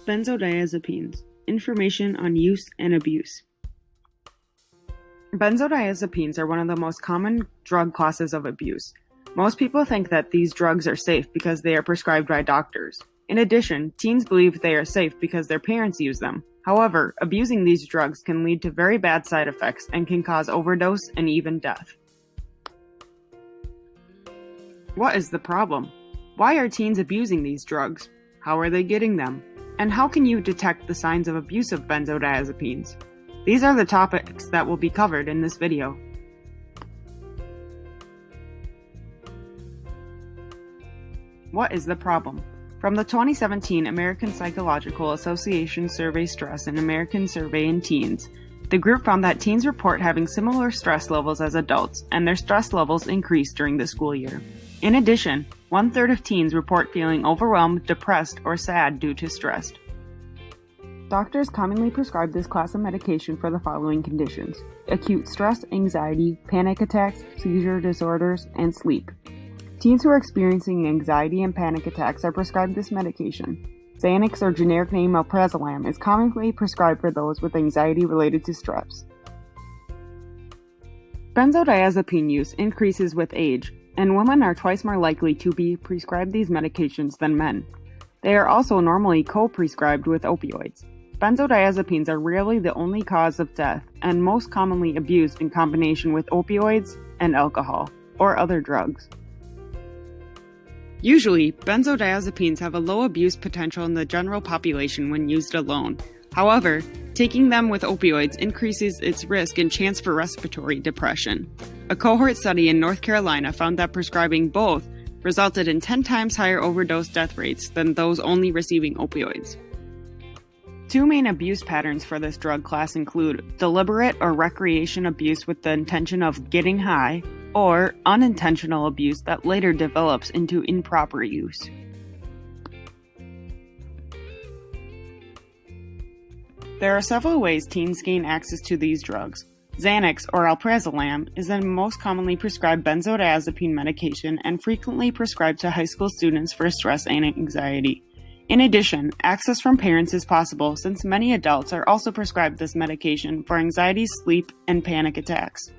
Benzodiazepines. Information on use and abuse. Benzodiazepines are one of the most common drug classes of abuse. Most people think that these drugs are safe because they are prescribed by doctors. In addition, teens believe they are safe because their parents use them. However, abusing these drugs can lead to very bad side effects and can cause overdose and even death. What is the problem? Why are teens abusing these drugs? How are they getting them? And how can you detect the signs of abuse of benzodiazepines? These are the topics that will be covered in this video. What is the problem? From the 2017 American Psychological Association Survey Stress in American Survey in Teens, the group found that teens report having similar stress levels as adults, and their stress levels increase during the school year. In addition, 1/3 of teens report feeling overwhelmed, depressed, or sad due to stress. Doctors commonly prescribe this class of medication for the following conditions: acute stress, anxiety, panic attacks, seizure disorders, and sleep. Teens who are experiencing anxiety and panic attacks are prescribed this medication. Xanax, or generic name alprazolam, is commonly prescribed for those with anxiety related to stress. Benzodiazepine use increases with age, and women are twice more likely to be prescribed these medications than men. They are also normally co-prescribed with opioids. Benzodiazepines are rarely the only cause of death, and most commonly abused in combination with opioids and alcohol, or other drugs. Usually, benzodiazepines have a low abuse potential in the general population when used alone. However, taking them with opioids increases its risk and chance for respiratory depression. A cohort study in North Carolina found that prescribing both resulted in 10 times higher overdose death rates than those only receiving opioids. Two main abuse patterns for this drug class include deliberate or recreation abuse with the intention of getting high, or unintentional abuse that later develops into improper use. There are several ways teens gain access to these drugs. Xanax, or alprazolam, is the most commonly prescribed benzodiazepine medication and frequently prescribed to high school students for stress and anxiety. In addition, access from parents is possible since many adults are also prescribed this medication for anxiety, sleep, and panic attacks.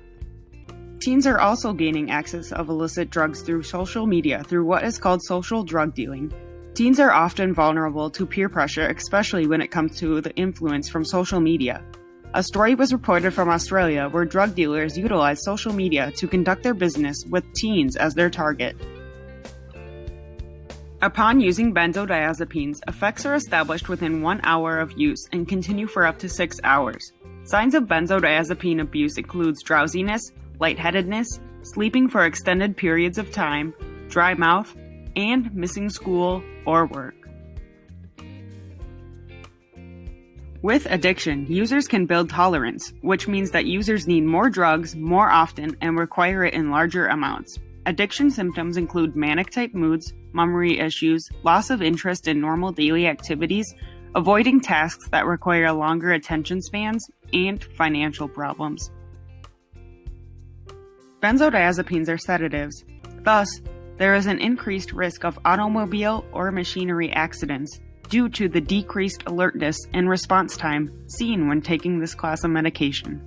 Teens are also gaining access of illicit drugs through social media through what is called social drug dealing. Teens are often vulnerable to peer pressure, especially when it comes to the influence from social media. A story was reported from Australia where drug dealers utilize social media to conduct their business with teens as their target. Upon using benzodiazepines, effects are established within 1 hour of use and continue for up to 6 hours. Signs of benzodiazepine abuse includes drowsiness, lightheadedness, sleeping for extended periods of time, dry mouth, and missing school or work. With addiction, users can build tolerance, which means that users need more drugs more often and require it in larger amounts. Addiction symptoms include manic-type moods, memory issues, loss of interest in normal daily activities, avoiding tasks that require longer attention spans, and financial problems. Benzodiazepines are sedatives. Thus, there is an increased risk of automobile or machinery accidents due to the decreased alertness and response time seen when taking this class of medication.